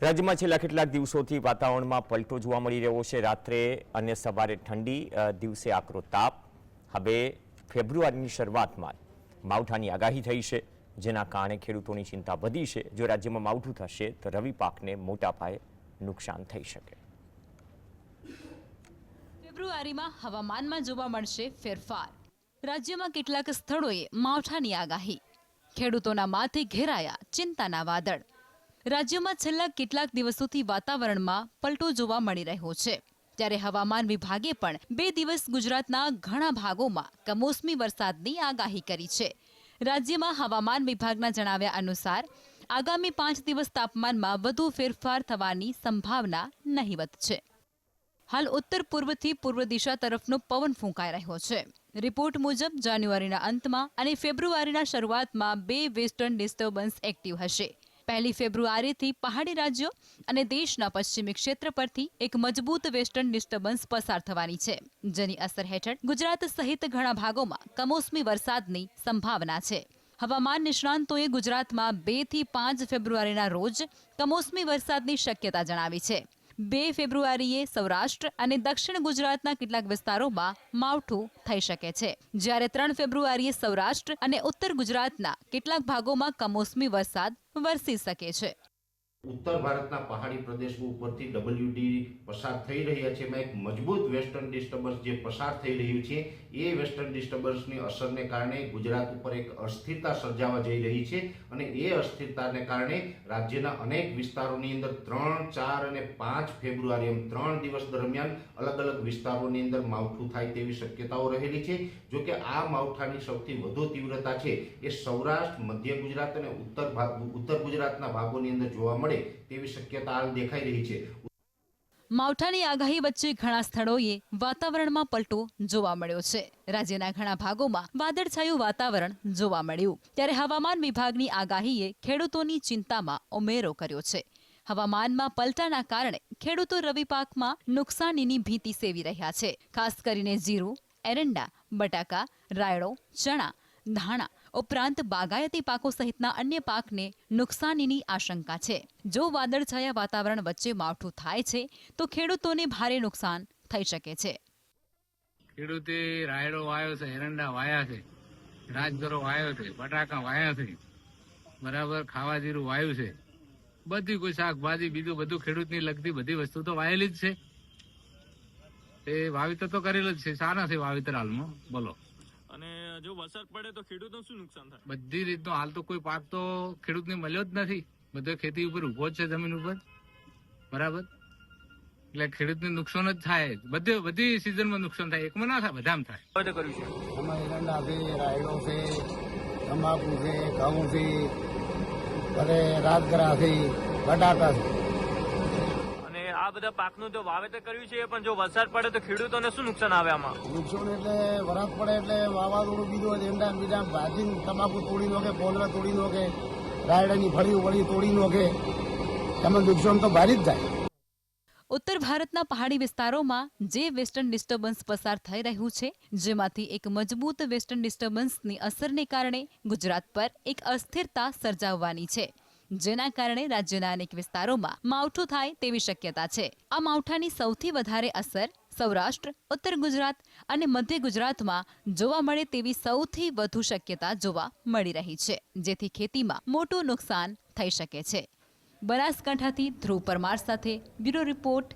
રાજ્યમાં છેલ્લા કેટલાક દિવસોથી વાતાવરણમાં પલટો જોવા મળી રહ્યો છે। રાત્રે અને સવારે ઠંડી, દિવસે આકરો તાપ। હવે ફેબ્રુઆરીની શરૂઆતમાં માવઠાની આગાહી થઈ છે, જેના કારણે ખેડૂતોની ચિંતા વધી છે। જો રાજ્યમાં માવઠું થશે તો રવિ પાકને મોટા પાયે નુકસાન થઈ શકે। ફેબ્રુઆરીમાં હવામાનમાં જોવા મળશે ફેરફાર। રાજ્યમાં કેટલાક સ્થળોએ માવઠાની આગાહી। ખેડૂતોના માથે ઘેરાયા ચિંતાના વાદળ। રાજ્યમાં છેલ્લા કેટલાક દિવસોથી વાતાવરણમાં પલટો જોવા મળી રહ્યો છે, ત્યારે હવામાન વિભાગે પણ 2 દિવસ ગુજરાતના ઘણા ભાગોમાં કમોસમી વરસાદની આગાહી કરી છે। રાજ્યમાં હવામાન વિભાગના જણાવ્યા અનુસાર આગામી 5 દિવસ તાપમાનમાં વધુ ફેરફાર થવાની સંભાવના નહીવત છે। હાલ ઉત્તર પૂર્વથી પૂર્વ દિશા તરફનો પવન ફૂંકાઈ રહ્યો છે। રિપોર્ટ મુજબ જાન્યુઆરીના અંતમાં અને ફેબ્રુઆરીના શરૂઆતમાં 2 વેસ્ટર્ન ડિસ્ટર્બન્સ એક્ટિવ હશે। 1 ફેબ્રુઆરીથી પહાડી રાજ્યો અને દેશના પશ્ચિમી ક્ષેત્ર પરથી એક મજબૂત વેસ્ટર્ન ડિસ્ટર્બન્સ પસાર થવાની છે, જેની અસર હેઠળ ગુજરાત સહિત ઘણા ભાગોમાં કમોસમી વરસાદની સંભાવના છે। હવામાન નિષ્ણાંતોએ ગુજરાતમાં 2 થી 5 ફેબ્રુઆરીના રોજ કમોસમી વરસાદની શક્યતા જણાવી છે। 2 ફેબ્રુઆરીએ સૌરાષ્ટ્ર અને દક્ષિણ ગુજરાતના કેટલાક વિસ્તારોમાં માવઠું થઈ શકે છે, જ્યારે 3 ફેબ્રુઆરીએ સૌરાષ્ટ્ર અને ઉત્તર ગુજરાતના કેટલાક ભાગોમાં કમોસમી વરસાદ વરસી શકે છે। उत्तर भारतना पहाड़ी प्रदेश उपरथी WD पसार थई रह्या छे। एमां एक मजबूत वेस्टर्न डिस्टर्बन्स जे पसार थई रह्युं छे, ए वेस्टर्न डिस्टर्बन्सनी असरने कारणे गुजरात उपर एक अस्थिरता सर्जावा जई रही छे अने ए अस्थिरताने कारणे राज्यना अनेक विस्तारोनी अंदर 3, 4 અને 5 ફેબ્રુઆરી એમ 3 દિવસ દરમિયાન અલગ અલગ વિસ્તારોની અંદર માવઠું થાય તેવી શક્યતાઓ રહેલી છે। જો કે આ માવઠાની સૌથી વધુ તીવ્રતા છે એ સૌરાષ્ટ્ર, મધ્ય ગુજરાત અને ઉત્તર ગુજરાતના ભાગોની અંદર જોવા મળે તેવી શક્યતા હાલ દેખાઈ રહી છે। માવઠાની આગાહી વચ્ચે ઘણા સ્થળોએ વાતાવરણમાં પલટો જોવા મળ્યો છે। રાજ્યના ઘણા ભાગોમાં વાદળછાયું વાતાવરણ જોવા મળ્યું, ત્યારે હવામાન વિભાગની આગાહીએ ખેડૂતોની ચિંતામાં ઉમેરો કર્યો છે। હવામાનમાં પલટાના કારણે ખેડૂતો રવિ પાકમાં નુકસાનીની ભીતિ સેવી રહ્યા છે। ખાસ કરીને જીરું, એરંડા, બટાકા, રાયડો, ચણા, ધાણા ઉપરાંત બાગાયતી પાકો સહિતના અન્ય પાકને નુકસાનીની આશંકા છે। જો વાદળછાયા વાતાવરણ વચ્ચે માવઠું થાય છે તો ખેડૂતોને ભારે નુકસાન થઈ શકે છે। ખેડૂતે રાયડો વાયો છે, એરંડા વાયા છે, રાજગરો વાયો છે, બટાકા વાયા છે, બરાબર ખાવા જીરું વાયું છે, બધી કોઈ શાકભાજી બીજું બધું ખેડૂતની લગતી બધી વસ્તુ તો વાયેલી જ છે। એ વાવેતર તો કરેલું જ છે, સારા છે વાવેતર હાલમાં। બોલો, અને જો વરસાદ પડે તો ખેડૂતોને શું નુકસાન થાય? બધી રીતનો હાલ તો કોઈ પાક તો ખેડૂતને મળ્યો જ નથી, બધો ખેતી ઉપર ઉભો જ છે, જમીન ઉપર, બરાબર। એટલે ખેડૂતને નુકસાન જ થાય, બધી સિઝનમાં નુકસાન થાય, એકમાં ના થાય, બધામાં થાય। વાવેતર કર્યું છે એમાં એરંડા છે, રાયડો છે, તમાકુ છે, ઘઉં છે, અને રાજગરા છે, બટાકા છે। અને આ બધા પાકનું તો વાવેતર કર્યું છે, પણ જો વરસાદ પડે તો ખેડૂતોને શું નુકસાન આવે આમાં? નુકસાન એટલે વરસાદ પડે એટલે વાવાઝોડું બીજું એરંડા બીજા ભાજી તમાકુ તોડી નાખે, પોલવા તોડી નાખે, રાયડાની ફળીઓ વળી તોડી નાખે, એમાં નુકસાન તો ભારી જ થાય। ઉત્તર ભારતના પહાડી વિસ્તારોમાં જે વેસ્ટર્ન ડિસ્ટર્બન્સ પસાર થઈ રહ્યું છે, જેમાંથી એક મજબૂત વેસ્ટર્ન ડિસ્ટર્બન્સની અસરને કારણે ગુજરાત પર એક અસ્થિરતા સર્જાવવાની છે, જેના કારણે રાજ્યના અનેક વિસ્તારોમાં માવઠું થાય તેવી શક્યતા છે। આ માવઠાની સૌથી વધારે અસર સૌરાષ્ટ્ર, ઉત્તર ગુજરાત અને મધ્ય ગુજરાતમાં જોવા મળે તેવી સૌથી વધુ શક્યતા જોવા મળી રહી છે, જેથી ખેતીમાં મોટું નુકસાન થઈ શકે છે। બનાસકાંઠાથી ધ્રુવ પરમાર સાથે બ્યુરો રિપોર્ટ।